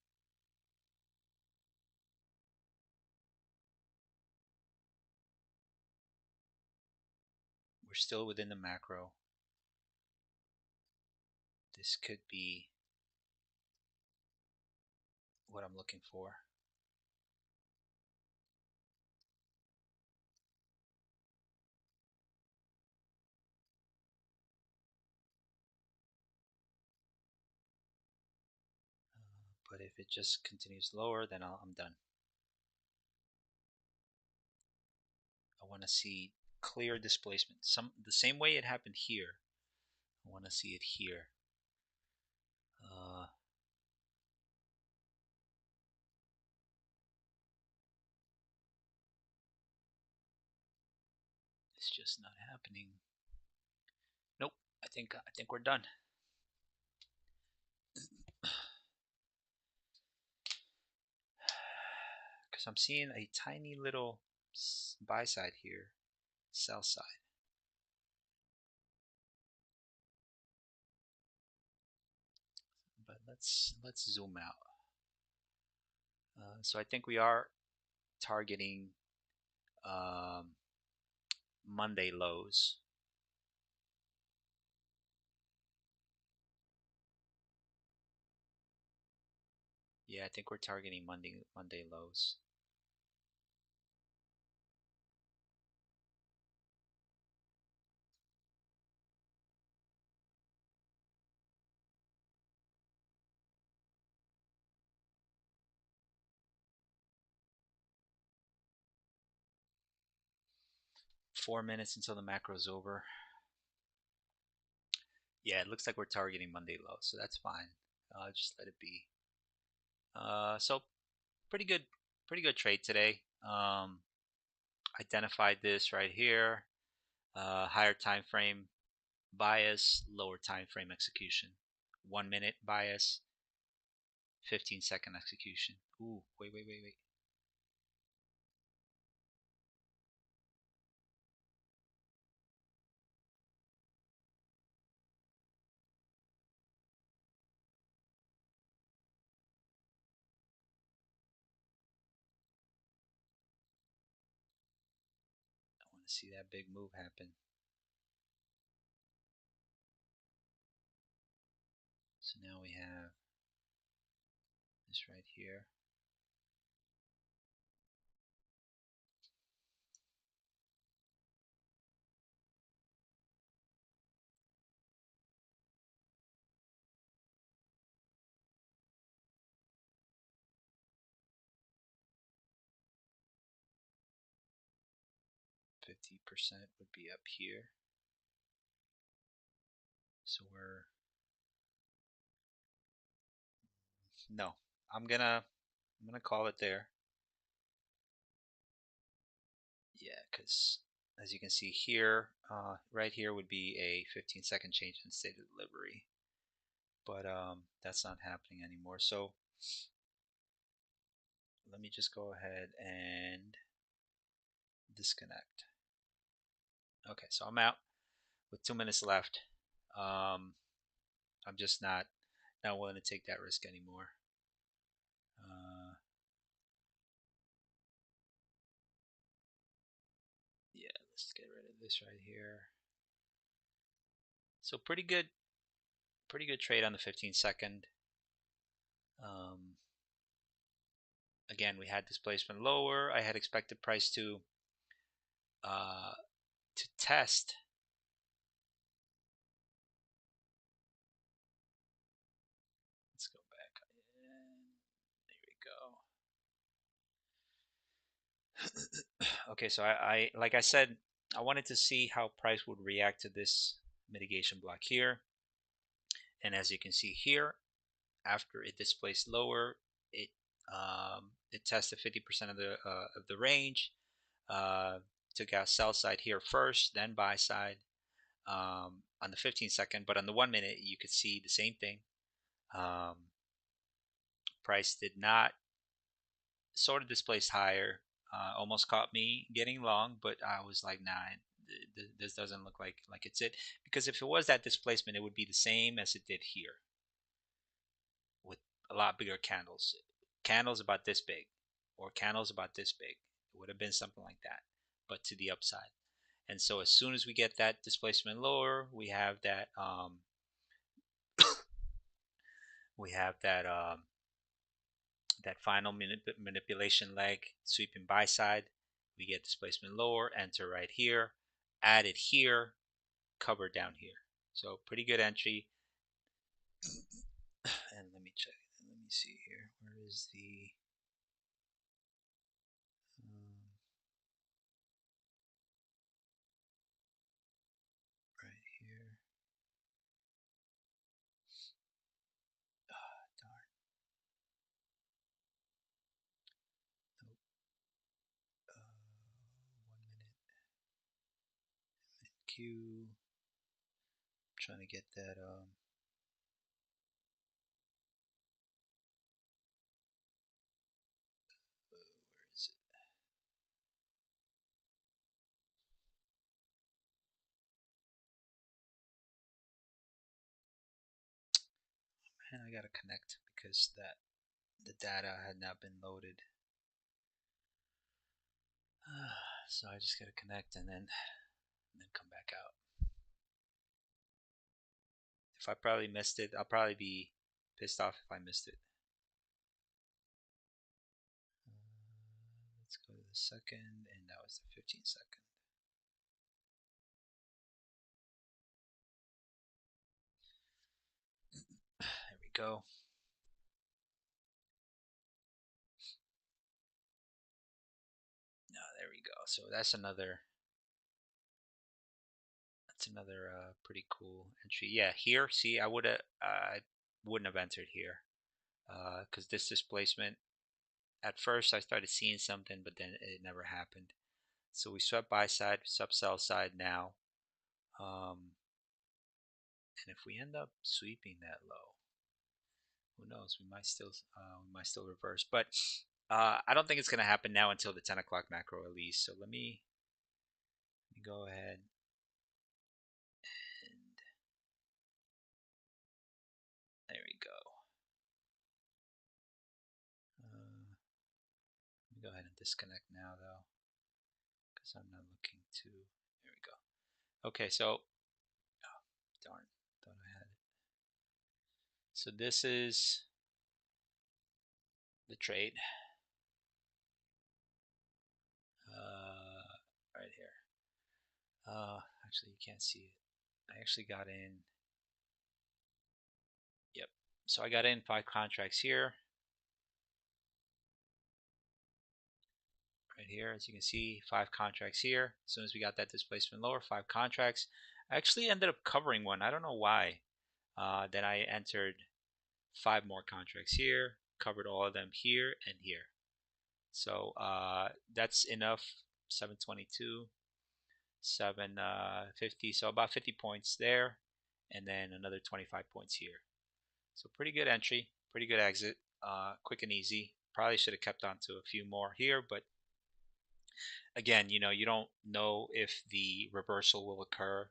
We're still within the macro. This could be what I'm looking for. But if it just continues lower, then I'm done. I want to see clear displacement. The same way it happened here. I want to see it here. It's just not happening. Nope. I think we're done. Because I'm seeing a tiny little buy side here, sell side. But let's zoom out. So I think we are targeting Monday lows. Yeah, I think we're targeting Monday lows. Four minutes until the macro's over. Yeah, it looks like we're targeting Monday lows, so that's fine. Just let it be. So pretty good trade today. Identified this right here. Higher time frame bias, lower time frame execution. 1 minute bias, 15-second execution. Ooh, wait. I want to see that big move happen. So now we have this right here. %50 would be up here. So we're no. I'm gonna call it there. Yeah, because as you can see here, right here would be a 15-second change in state of delivery, but that's not happening anymore. So let me just go ahead and disconnect. Okay, so I'm out with 2 minutes left. Um, I'm just not willing to take that risk anymore. Yeah, let's get rid of this right here. So pretty good trade on the 15-second. Um, again, we had displacement lower. I had expected price uh, to test. Let's go back. There we go. Okay, so like I said, I wanted to see how price would react to this mitigation block here. And as you can see here, after it displaced lower, it tested 50% of the range. Took out sell side here first, then buy side on the 15-second. But on the 1 minute, you could see the same thing. Um, price did not sort of displaced higher. Almost caught me getting long, but I was like, nah, this doesn't look like it's it. Because if it was that displacement, it would be the same as it did here with a lot bigger candles. Candles about this big, or candles about this big. It would have been something like that, but to the upside. And so as soon as we get that displacement lower, we have that final manipulation leg sweeping buy side. We get displacement lower, enter right here, add it here, cover down here. So pretty good entry. And let me check. Let me see here. Where is the um, right here? Ah, darn. Nope. 1 minute Q. Trying to get that. Where is it? Man, I gotta connect because the data had not been loaded. So I just gotta connect and then come back out. If I probably missed it, I'll probably be pissed off if I missed it. Let's go to the second, and that was the 15-second. There we go. There we go. So that's another pretty cool entry. Yeah, here, see, I wouldn't have entered here because this displacement. At first, I started seeing something, but then it never happened. So we swept buy side, swept sell side now. And if we end up sweeping that low, Who knows? We might still reverse, but I don't think it's gonna happen now until the 10 o'clock macro at least. So let me go ahead and there we go. Let me go ahead and disconnect now though, because I'm not looking to. There we go. Okay, so oh, darn, thought I had it. So this is the trade right here. Actually, you can't see it. I actually got in. Yep. So I got in 5 contracts here, right here. As you can see, 5 contracts here. As soon as we got that displacement lower, 5 contracts. I actually ended up covering one. I don't know why. Then I entered 5 more contracts here, covered all of them here and here. So that's enough. 722, 750. So about 50 points there, and then another 25 points here. So pretty good entry, pretty good exit, quick and easy. Probably should have kept on to a few more here, but again, you don't know if the reversal will occur,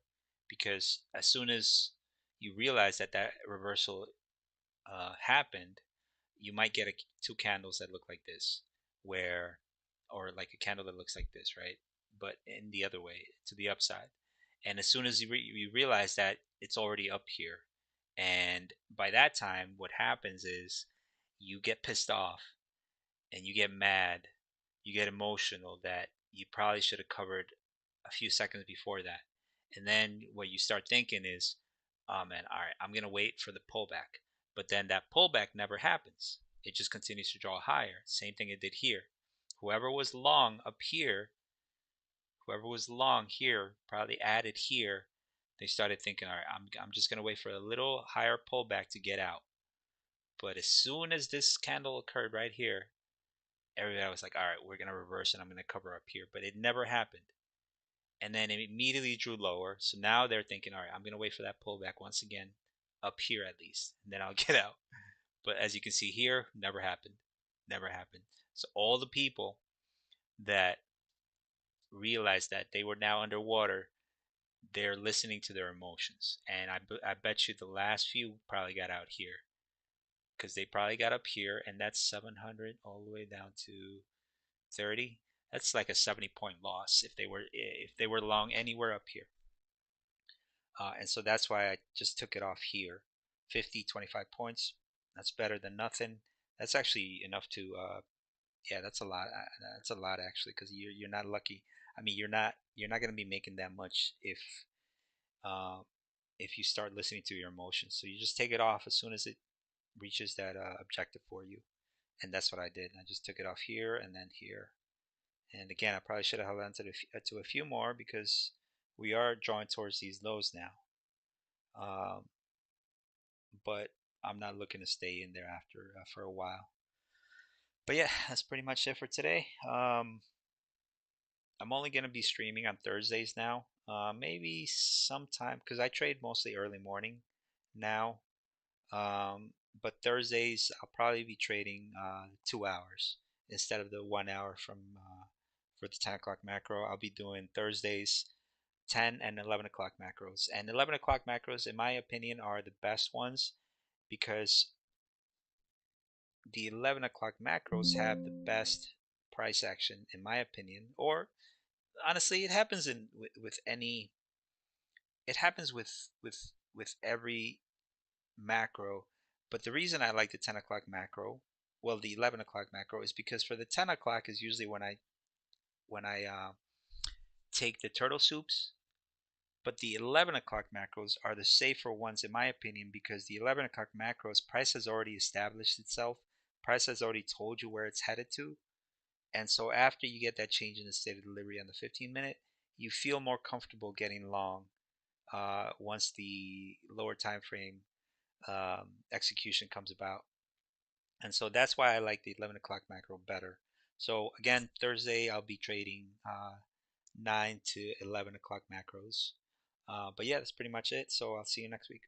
because as soon as you realize that that reversal happened, you might get 2 candles that look like this, where, or like a candle that looks like this, right? But in the other way, to the upside. And as soon as you realize that it's already up here, and by that time, what happens is you get pissed off and you get mad, you get emotional that you probably should have covered a few seconds before that. And then what you start thinking is, oh man, all right, I'm going to wait for the pullback. But then that pullback never happens. It just continues to draw higher. Same thing it did here. Whoever was long up here, whoever was long here, probably added here. They started thinking, all right, I'm just going to wait for a little higher pullback to get out. But as soon as this candle occurred right here, everybody was like, all right, we're going to reverse and I'm going to cover up here. But it never happened. And then it immediately drew lower. So now they're thinking, all right, I'm going to wait for that pullback once again, up here at least, and then I'll get out. But as you can see here, never happened. Never happened. So all the people that realized that they were now underwater, they're listening to their emotions. And I bet you the last few probably got out here, because they probably got up here, and that's 700 all the way down to 30. That's like a 70-point loss if they were long anywhere up here. And so that's why I just took it off here. 50, 25 points. That's better than nothing. That's actually enough to, yeah, that's a lot. That's a lot actually, because you're not lucky. I mean, you're not going to be making that much uh, if you start listening to your emotions. So you just take it off as soon as it reaches that objective for you, and that's what I did. I just took it off here and then here. And again, I probably should have held on to a few more, because we are drawing towards these lows now. But I'm not looking to stay in there after for a while. But yeah, that's pretty much it for today. I'm only going to be streaming on Thursdays now. Maybe sometime, because I trade mostly early morning now. But Thursdays I'll probably be trading 2 hours instead of the 1 hour from for the 10 o'clock macro. I'll be doing Thursdays 10 and 11 o'clock macros. And 11 o'clock macros, in my opinion, are the best ones, because the 11 o'clock macros have the best price action, in my opinion. Or honestly, it happens with any, it happens with every macro. But the reason I like the 10 o'clock macro, well, the 11 o'clock macro, is because for the 10 o'clock is usually when I take the turtle soups. But the 11 o'clock macros are the safer ones, in my opinion, because the 11 o'clock macros, price has already established itself. Price has already told you where it's headed to. And so after you get that change in the state of delivery on the 15-minute, you feel more comfortable getting long once the lower time frame execution comes about. And so that's why I like the 11 o'clock macro better. So again, Thursday I'll be trading 9 to 11 o'clock macros. But yeah, that's pretty much it. So I'll see you next week.